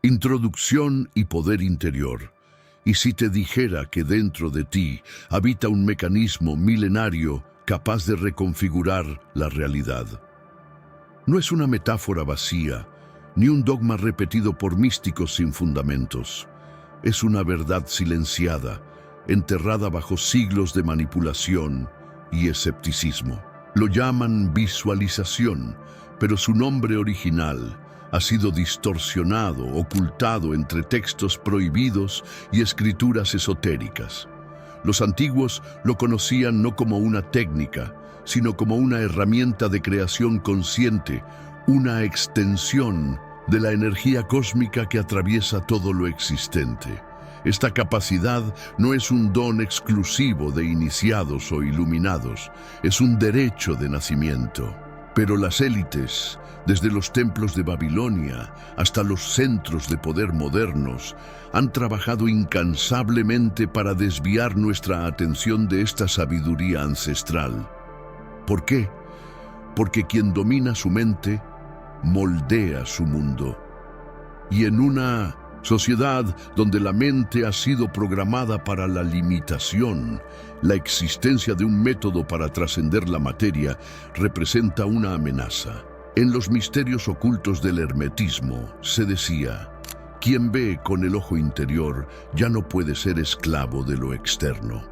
Introducción y poder interior. Y si te dijera que dentro de ti habita un mecanismo milenario capaz de reconfigurar la realidad. No es una metáfora vacía, ni un dogma repetido por místicos sin fundamentos. Es una verdad silenciada, enterrada bajo siglos de manipulación y escepticismo. Lo llaman visualización, pero su nombre original ha sido distorsionado, ocultado entre textos prohibidos y escrituras esotéricas. Los antiguos lo conocían no como una técnica, sino como una herramienta de creación consciente, una extensión de la energía cósmica que atraviesa todo lo existente. Esta capacidad no es un don exclusivo de iniciados o iluminados, es un derecho de nacimiento. Pero las élites, desde los templos de Babilonia hasta los centros de poder modernos, han trabajado incansablemente para desviar nuestra atención de esta sabiduría ancestral. ¿Por qué? Porque quien domina su mente, moldea su mundo. Y en una sociedad donde la mente ha sido programada para la limitación, la existencia de un método para trascender la materia representa una amenaza. En los misterios ocultos del hermetismo se decía: quien ve con el ojo interior ya no puede ser esclavo de lo externo.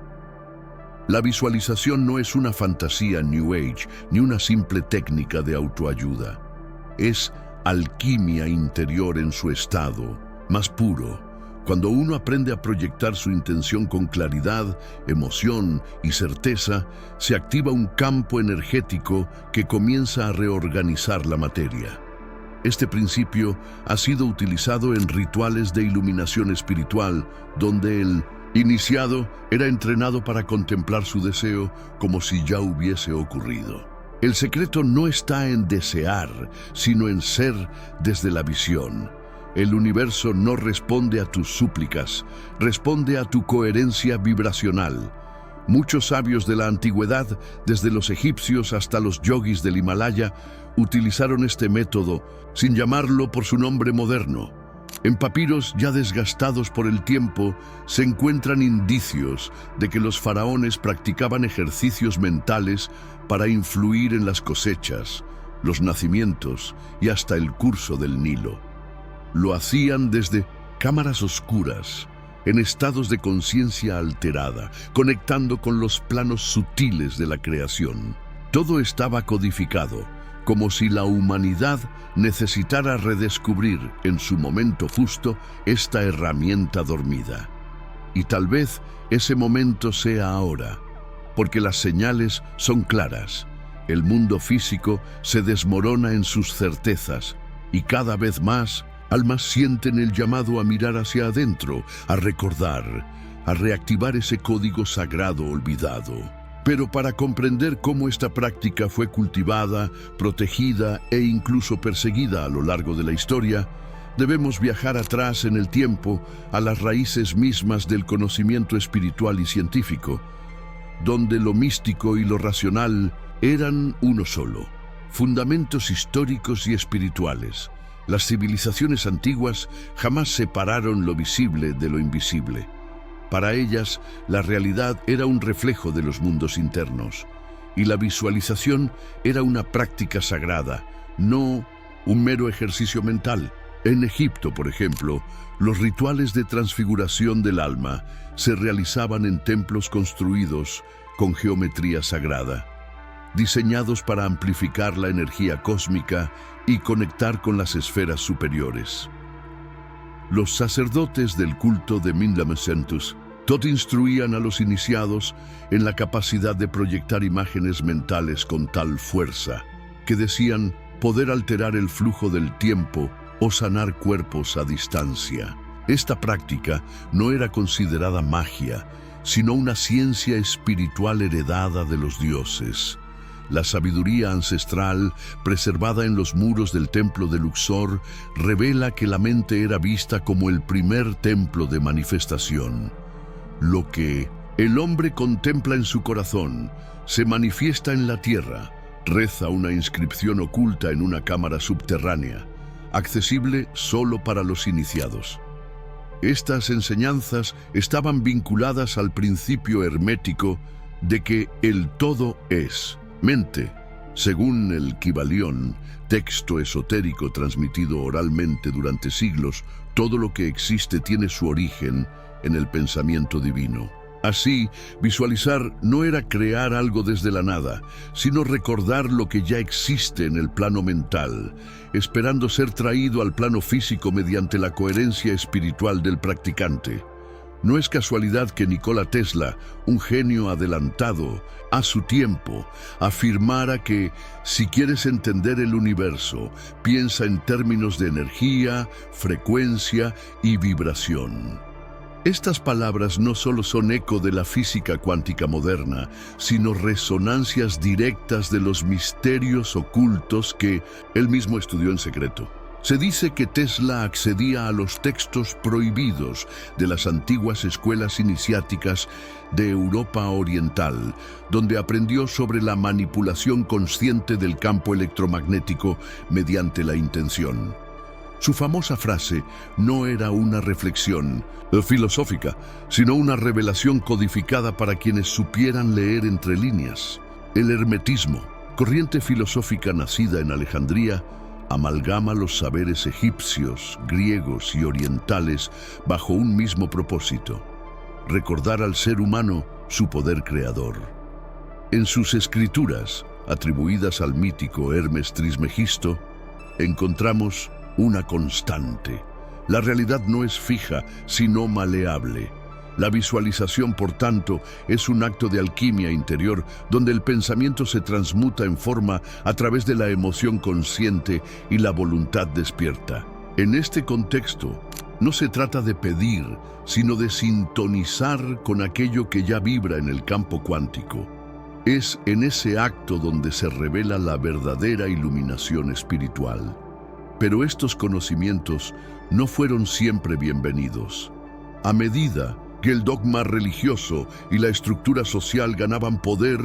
La visualización no es una fantasía New Age ni una simple técnica de autoayuda. Es alquimia interior en su estado más puro. Cuando uno aprende a proyectar su intención con claridad, emoción y certeza, se activa un campo energético que comienza a reorganizar la materia. Este principio ha sido utilizado en rituales de iluminación espiritual, donde el iniciado era entrenado para contemplar su deseo como si ya hubiese ocurrido. El secreto no está en desear, sino en ser desde la visión. El universo no responde a tus súplicas, responde a tu coherencia vibracional. Muchos sabios de la antigüedad, desde los egipcios hasta los yogis del Himalaya, utilizaron este método sin llamarlo por su nombre moderno. En papiros ya desgastados por el tiempo se encuentran indicios de que los faraones practicaban ejercicios mentales para influir en las cosechas, los nacimientos y hasta el curso del Nilo. Lo hacían desde cámaras oscuras, en estados de conciencia alterada, conectando con los planos sutiles de la creación. Todo estaba codificado, como si la humanidad necesitara redescubrir en su momento justo esta herramienta dormida. Y tal vez ese momento sea ahora, porque las señales son claras. El mundo físico se desmorona en sus certezas y cada vez más almas sienten el llamado a mirar hacia adentro, a recordar, a reactivar ese código sagrado olvidado. Pero para comprender cómo esta práctica fue cultivada, protegida e incluso perseguida a lo largo de la historia, debemos viajar atrás en el tiempo a las raíces mismas del conocimiento espiritual y científico, donde lo místico y lo racional eran uno solo, fundamentos históricos y espirituales. Las civilizaciones antiguas jamás separaron lo visible de lo invisible. Para ellas, la realidad era un reflejo de los mundos internos, y la visualización era una práctica sagrada, no un mero ejercicio mental. En Egipto, por ejemplo, los rituales de transfiguración del alma se realizaban en templos construidos con geometría sagrada, diseñados para amplificar la energía cósmica y conectar con las esferas superiores. Los sacerdotes del culto de Minlamesentus instruían a los iniciados en la capacidad de proyectar imágenes mentales con tal fuerza que decían poder alterar el flujo del tiempo o sanar cuerpos a distancia. Esta práctica no era considerada magia, sino una ciencia espiritual heredada de los dioses. La sabiduría ancestral, preservada en los muros del templo de Luxor, revela que la mente era vista como el primer templo de manifestación. Lo que el hombre contempla en su corazón se manifiesta en la tierra, reza una inscripción oculta en una cámara subterránea. accesible solo para los iniciados. Estas enseñanzas estaban vinculadas al principio hermético de que el todo es mente. Según el Kybalión, texto esotérico transmitido oralmente durante siglos, todo lo que existe tiene su origen en el pensamiento divino. Así, visualizar no era crear algo desde la nada, sino recordar lo que ya existe en el plano mental, esperando ser traído al plano físico mediante la coherencia espiritual del practicante. No es casualidad que Nikola Tesla, un genio adelantado a su tiempo, afirmara que si quieres entender el universo, piensa en términos de energía, frecuencia y vibración. Estas palabras no solo son eco de la física cuántica moderna, sino resonancias directas de los misterios ocultos que él mismo estudió en secreto. Se dice que Tesla accedía a los textos prohibidos de las antiguas escuelas iniciáticas de Europa Oriental, donde aprendió sobre la manipulación consciente del campo electromagnético mediante la intención. Su famosa frase no era una reflexión filosófica, sino una revelación codificada para quienes supieran leer entre líneas. El hermetismo, corriente filosófica nacida en Alejandría, amalgama los saberes egipcios, griegos y orientales bajo un mismo propósito: recordar al ser humano su poder creador. En sus escrituras, atribuidas al mítico Hermes Trismegisto, encontramos una constante. La realidad no es fija, sino maleable. La visualización, por tanto, es un acto de alquimia interior donde el pensamiento se transmuta en forma a través de la emoción consciente y la voluntad despierta. En este contexto, no se trata de pedir, sino de sintonizar con aquello que ya vibra en el campo cuántico. Es en ese acto donde se revela la verdadera iluminación espiritual. Pero estos conocimientos no fueron siempre bienvenidos. A medida que el dogma religioso y la estructura social ganaban poder,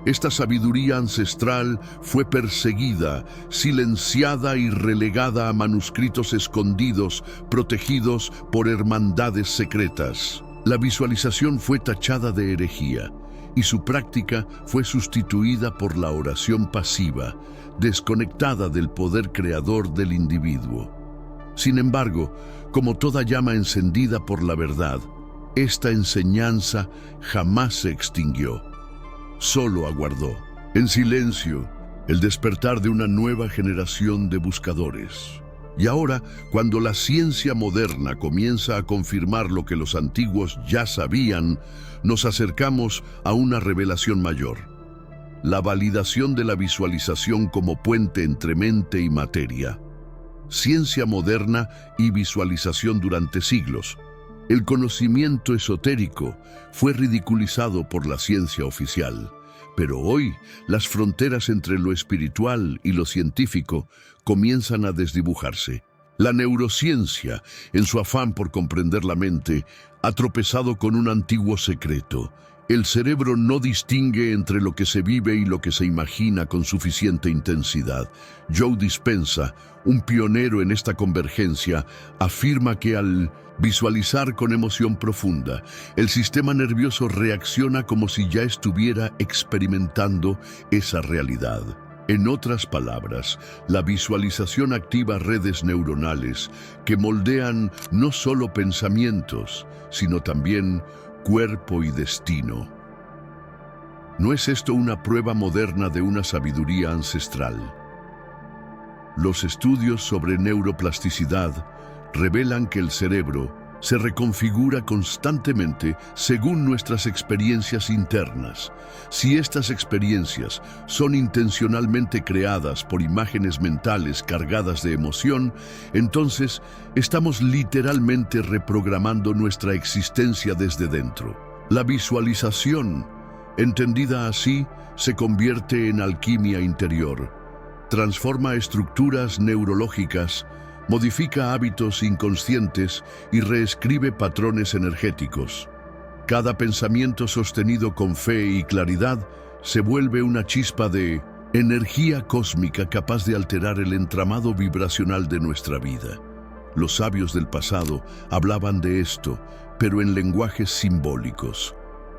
esta sabiduría ancestral fue perseguida, silenciada y relegada a manuscritos escondidos, protegidos por hermandades secretas. La visualización fue tachada de herejía y su práctica fue sustituida por la oración pasiva, desconectada del poder creador del individuo. Sin embargo, como toda llama encendida por la verdad, esta enseñanza jamás se extinguió, solo aguardó, en silencio, el despertar de una nueva generación de buscadores. Y ahora, cuando la ciencia moderna comienza a confirmar lo que los antiguos ya sabían, nos acercamos a una revelación mayor: la validación de la visualización como puente entre mente y materia. Ciencia moderna y visualización durante siglos. El conocimiento esotérico fue ridiculizado por la ciencia oficial, pero hoy las fronteras entre lo espiritual y lo científico comienzan a desdibujarse. La neurociencia, en su afán por comprender la mente, ha tropezado con un antiguo secreto: el cerebro no distingue entre lo que se vive y lo que se imagina con suficiente intensidad. Joe Dispenza, un pionero en esta convergencia, afirma que al visualizar con emoción profunda, el sistema nervioso reacciona como si ya estuviera experimentando esa realidad. En otras palabras, la visualización activa redes neuronales que moldean no solo pensamientos, sino también cuerpo y destino. ¿No es esto una prueba moderna de una sabiduría ancestral? Los estudios sobre neuroplasticidad revelan que el cerebro se reconfigura constantemente según nuestras experiencias internas. Si estas experiencias son intencionalmente creadas por imágenes mentales cargadas de emoción, entonces estamos literalmente reprogramando nuestra existencia desde dentro. La visualización, entendida así, se convierte en alquimia interior. Transforma estructuras neurológicas, modifica hábitos inconscientes y reescribe patrones energéticos. Cada pensamiento sostenido con fe y claridad se vuelve una chispa de Energía cósmica capaz de alterar el entramado vibracional de nuestra vida. Los sabios del pasado hablaban de esto, pero en lenguajes simbólicos.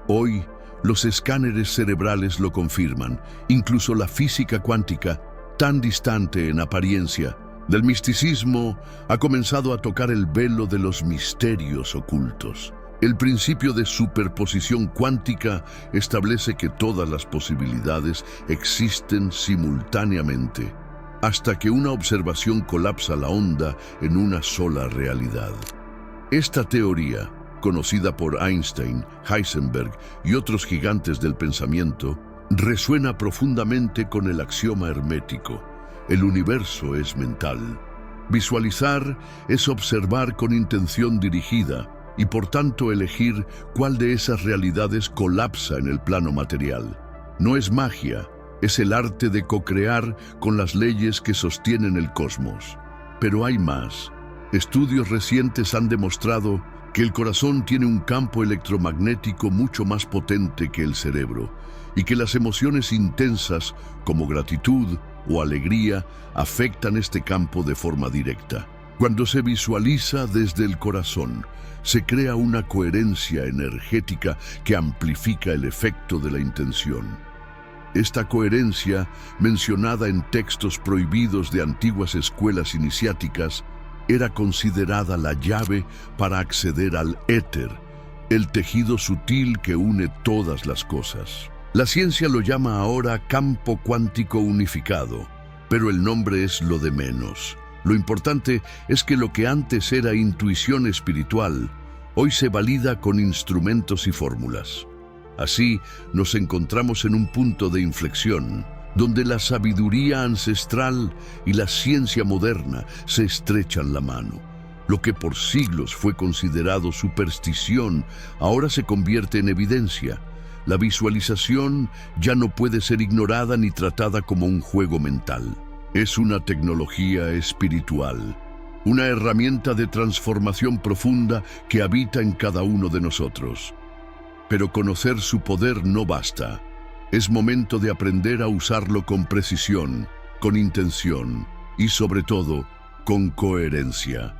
Hoy, los escáneres cerebrales lo confirman, incluso la física cuántica, tan distante en apariencia, del misticismo, ha comenzado a tocar el velo de los misterios ocultos. El principio de superposición cuántica establece que todas las posibilidades existen simultáneamente, hasta que una observación colapsa la onda en una sola realidad. Esta teoría, conocida por Einstein, Heisenberg y otros gigantes del pensamiento, resuena profundamente con el axioma hermético: el universo es mental. Visualizar es observar con intención dirigida y por tanto elegir cuál de esas realidades colapsa en el plano material. No es magia, es el arte de co-crear con las leyes que sostienen el cosmos. Pero hay más. Estudios recientes han demostrado que el corazón tiene un campo electromagnético mucho más potente que el cerebro y que las emociones intensas, como gratitud o alegría, afectan este campo de forma directa. Cuando se visualiza desde el corazón, se crea una coherencia energética que amplifica el efecto de la intención. Esta coherencia, mencionada en textos prohibidos de antiguas escuelas iniciáticas, era considerada la llave para acceder al éter, el tejido sutil que une todas las cosas. La ciencia lo llama ahora campo cuántico unificado, pero el nombre es lo de menos. Lo importante es que lo que antes era intuición espiritual, hoy se valida con instrumentos y fórmulas. Así, nos encontramos en un punto de inflexión, donde la sabiduría ancestral y la ciencia moderna se estrechan la mano. Lo que por siglos fue considerado superstición, ahora se convierte en evidencia. La visualización ya no puede ser ignorada ni tratada como un juego mental. Es una tecnología espiritual, una herramienta de transformación profunda que habita en cada uno de nosotros. Pero conocer su poder no basta. Es momento de aprender a usarlo con precisión, con intención y, sobre todo, con coherencia.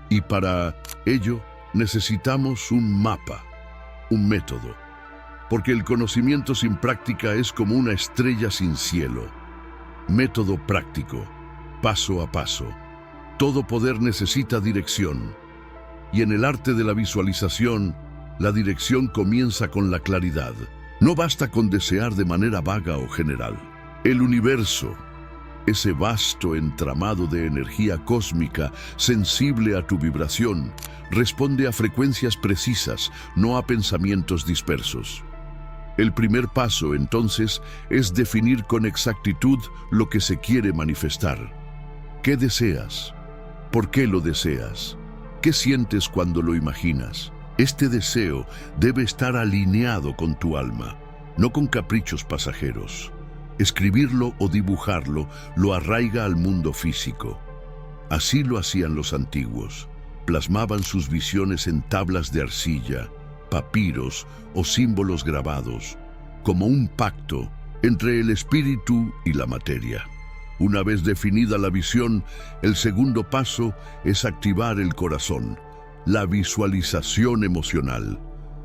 Y para ello necesitamos un mapa, un método. Porque el conocimiento sin práctica es como una estrella sin cielo. Método práctico, paso a paso. Todo poder necesita dirección. Y en el arte de la visualización, la dirección comienza con la claridad. No basta con desear de manera vaga o general. El universo, ese vasto entramado de energía cósmica sensible a tu vibración, responde a frecuencias precisas, no a pensamientos dispersos. El primer paso, entonces, es definir con exactitud lo que se quiere manifestar. ¿Qué deseas? ¿Por qué lo deseas? ¿Qué sientes cuando lo imaginas? Este deseo debe estar alineado con tu alma, no con caprichos pasajeros. Escribirlo o dibujarlo lo arraiga al mundo físico. Así lo hacían los antiguos. Plasmaban sus visiones en tablas de arcilla, papiros o símbolos grabados, como un pacto entre el espíritu y la materia. Una vez definida la visión, el segundo paso es activar el corazón, la visualización emocional.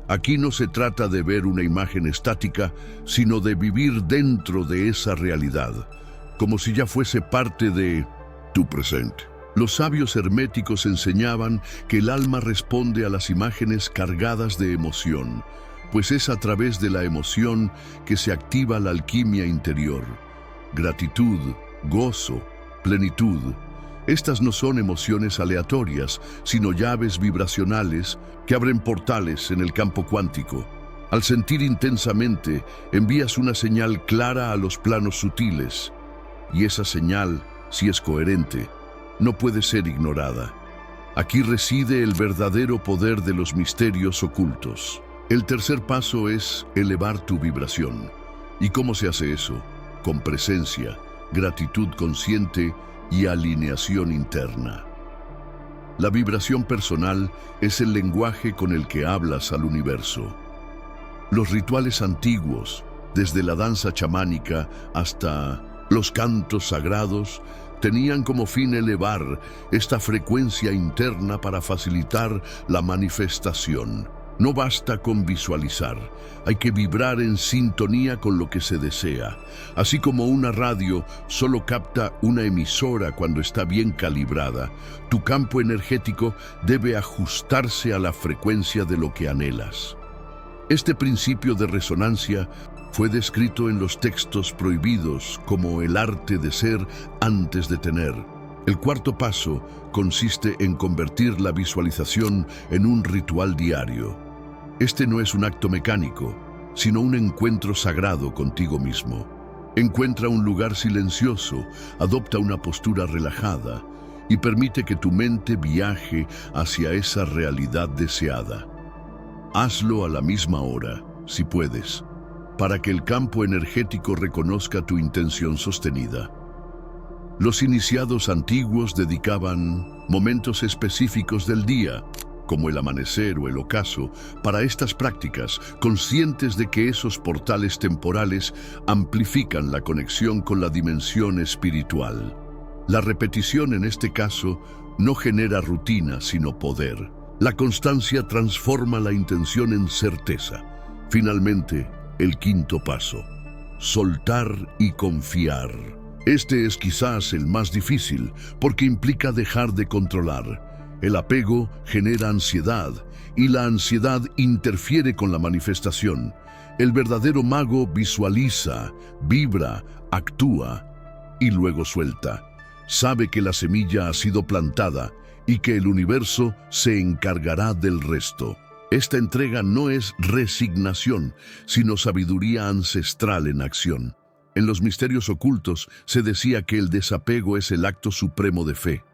Aquí no se trata de ver una imagen estática, sino de vivir dentro de esa realidad, como si ya fuese parte de tu presente. Los sabios herméticos enseñaban que el alma responde a las imágenes cargadas de emoción, pues es a través de la emoción que se activa la alquimia interior. Gratitud, gozo, plenitud. Estas no son emociones aleatorias, sino llaves vibracionales que abren portales en el campo cuántico. Al sentir intensamente, envías una señal clara a los planos sutiles, y esa señal, si es coherente, no puede ser ignorada. Aquí reside el verdadero poder de los misterios ocultos. El tercer paso es elevar tu vibración. ¿Y cómo se hace eso? Con presencia, gratitud consciente y alineación interna. La vibración personal es el lenguaje con el que hablas al universo. Los rituales antiguos, desde la danza chamánica hasta Los cantos sagrados tenían como fin elevar esta frecuencia interna para facilitar la manifestación. No basta con visualizar, hay que vibrar en sintonía con lo que se desea. Así como una radio solo capta una emisora cuando está bien calibrada, tu campo energético debe ajustarse a la frecuencia de lo que anhelas. Este principio de resonancia fue descrito en los textos prohibidos como el arte de ser antes de tener. El cuarto paso consiste en convertir la visualización en un ritual diario. Este no es un acto mecánico, sino un encuentro sagrado contigo mismo. Encuentra un lugar silencioso, adopta una postura relajada y permite que tu mente viaje hacia esa realidad deseada. Hazlo a la misma hora, si puedes, para que el campo energético reconozca tu intención sostenida. Los iniciados antiguos dedicaban momentos específicos del día, como el amanecer o el ocaso, para estas prácticas, conscientes de que esos portales temporales amplifican la conexión con la dimensión espiritual. La repetición en este caso no genera rutina, sino poder. La constancia transforma la intención en certeza. Finalmente, el quinto paso: soltar y confiar. Este es quizás el más difícil, porque implica dejar de controlar. El apego genera ansiedad, y la ansiedad interfiere con la manifestación. El verdadero mago visualiza, vibra, actúa y luego suelta. Sabe que la semilla ha sido plantada y que el universo se encargará del resto. Esta entrega no es resignación, sino sabiduría ancestral en acción. En los misterios ocultos se decía que el desapego es el acto supremo de fe.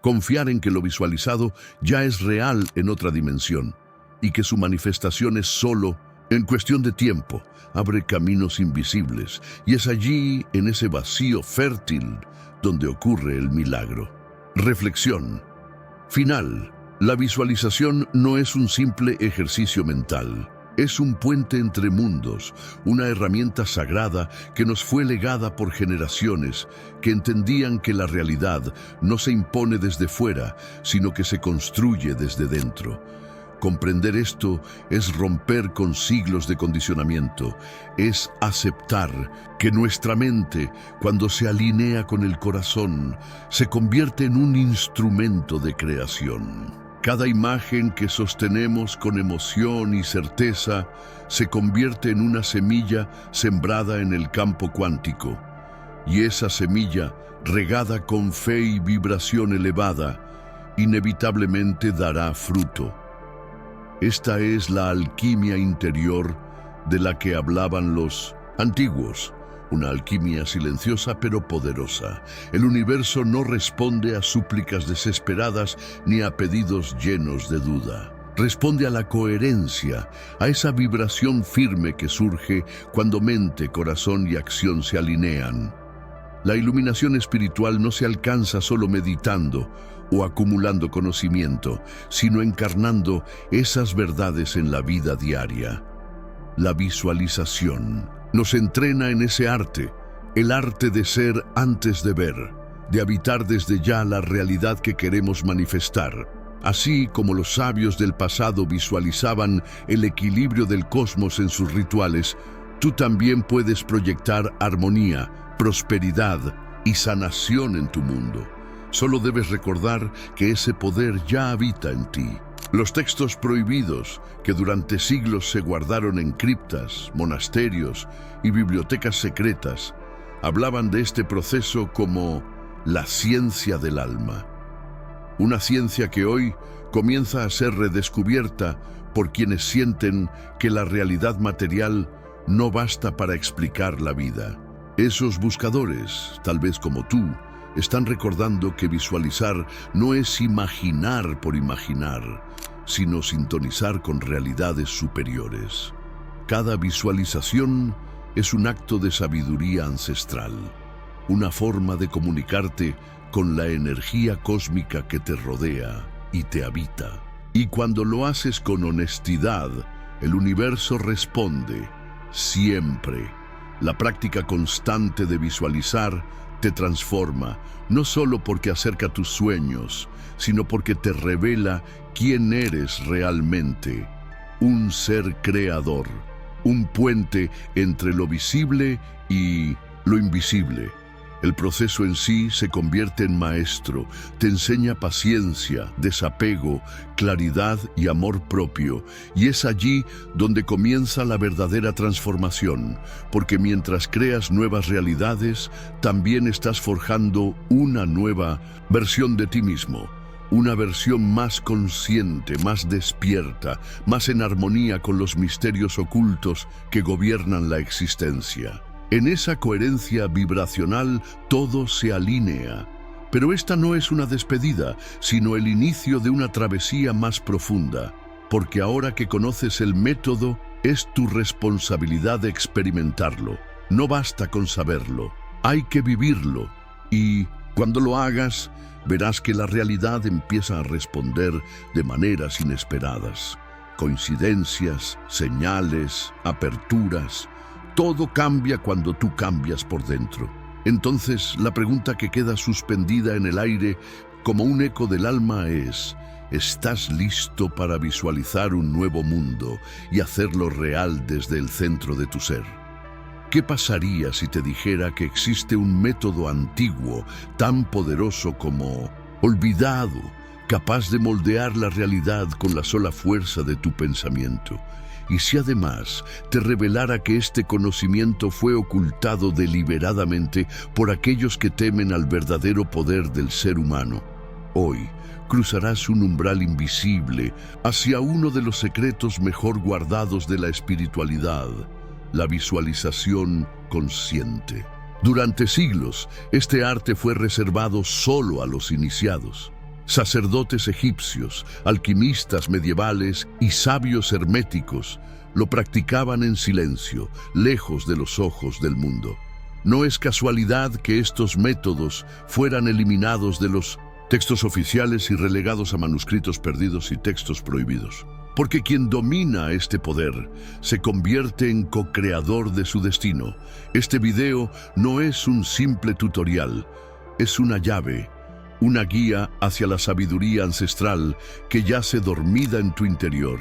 Confiar en que lo visualizado ya es real en otra dimensión y que su manifestación es solo en cuestión de tiempo, abre caminos invisibles, y es allí, en ese vacío fértil, donde ocurre el milagro. Reflexión final: la visualización no es un simple ejercicio mental. Es un puente entre mundos, una herramienta sagrada que nos fue legada por generaciones que entendían que la realidad no se impone desde fuera, sino que se construye desde dentro. Comprender esto es romper con siglos de condicionamiento, es aceptar que nuestra mente, cuando se alinea con el corazón, se convierte en un instrumento de creación. Cada imagen que sostenemos con emoción y certeza se convierte en una semilla sembrada en el campo cuántico. Y esa semilla, regada con fe y vibración elevada, inevitablemente dará fruto. Esta es la alquimia interior de la que hablaban los antiguos. Una alquimia silenciosa pero poderosa. El universo no responde a súplicas desesperadas ni a pedidos llenos de duda. Responde a la coherencia, a esa vibración firme que surge cuando mente, corazón y acción se alinean. La iluminación espiritual no se alcanza solo meditando o acumulando conocimiento, sino encarnando esas verdades en la vida diaria. La visualización nos entrena en ese arte, el arte de ser antes de ver, de habitar desde ya la realidad que queremos manifestar. Así como los sabios del pasado visualizaban el equilibrio del cosmos en sus rituales, tú también puedes proyectar armonía, prosperidad y sanación en tu mundo. Solo debes recordar que ese poder ya habita en ti. Los textos prohibidos, que durante siglos se guardaron en criptas, monasterios y bibliotecas secretas, hablaban de este proceso como la ciencia del alma. Una ciencia que hoy comienza a ser redescubierta por quienes sienten que la realidad material no basta para explicar la vida. Esos buscadores, tal vez como tú, están recordando que visualizar no es imaginar por imaginar, sino sintonizar con realidades superiores. Cada visualización es un acto de sabiduría ancestral, una forma de comunicarte con la energía cósmica que te rodea y te habita. Y cuando lo haces con honestidad, el universo responde, siempre. La práctica constante de visualizar te transforma, no solo porque acerca tus sueños, sino porque te revela quién eres realmente. Un ser creador, un puente entre lo visible y lo invisible. El proceso en sí se convierte en maestro, te enseña paciencia, desapego, claridad y amor propio, y es allí donde comienza la verdadera transformación, porque mientras creas nuevas realidades, también estás forjando una nueva versión de ti mismo, una versión más consciente, más despierta, más en armonía con los misterios ocultos que gobiernan la existencia. En esa coherencia vibracional todo se alinea, pero esta no es una despedida, sino el inicio de una travesía más profunda, porque ahora que conoces el método, es tu responsabilidad de experimentarlo. No basta con saberlo, hay que vivirlo, y cuando lo hagas, verás que la realidad empieza a responder de maneras inesperadas. Coincidencias, señales, aperturas. Todo cambia cuando tú cambias por dentro. Entonces, la pregunta que queda suspendida en el aire como un eco del alma es: ¿estás listo para visualizar un nuevo mundo y hacerlo real desde el centro de tu ser? ¿Qué pasaría si te dijera que existe un método antiguo, tan poderoso como olvidado, capaz de moldear la realidad con la sola fuerza de tu pensamiento? Y si además te revelara que este conocimiento fue ocultado deliberadamente por aquellos que temen al verdadero poder del ser humano, hoy cruzarás un umbral invisible hacia uno de los secretos mejor guardados de la espiritualidad, la visualización consciente. Durante siglos, este arte fue reservado solo a los iniciados. Sacerdotes egipcios, alquimistas medievales y sabios herméticos lo practicaban en silencio, lejos de los ojos del mundo. No es casualidad que estos métodos fueran eliminados de los textos oficiales y relegados a manuscritos perdidos y textos prohibidos. Porque quien domina este poder se convierte en co-creador de su destino. Este video no es un simple tutorial, es una llave, una guía hacia la sabiduría ancestral que yace dormida en tu interior.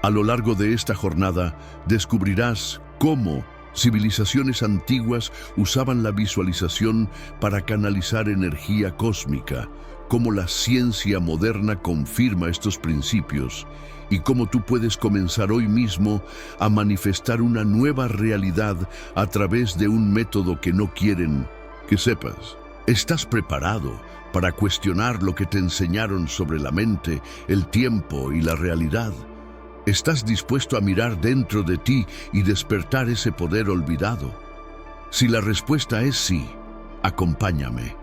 A lo largo de esta jornada descubrirás cómo civilizaciones antiguas usaban la visualización para canalizar energía cósmica, cómo la ciencia moderna confirma estos principios y cómo tú puedes comenzar hoy mismo a manifestar una nueva realidad a través de un método que no quieren que sepas. ¿Estás preparado para cuestionar lo que te enseñaron sobre la mente, el tiempo y la realidad? ¿Estás dispuesto a mirar dentro de ti y despertar ese poder olvidado? Si la respuesta es sí, acompáñame,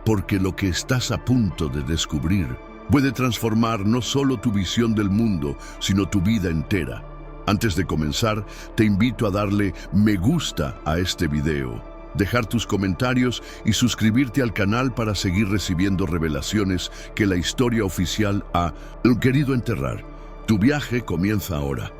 porque lo que estás a punto de descubrir puede transformar no solo tu visión del mundo, sino tu vida entera. Antes de comenzar, te invito a darle me gusta a este video, dejar tus comentarios y suscribirte al canal para seguir recibiendo revelaciones que la historia oficial ha querido enterrar. Tu viaje comienza ahora.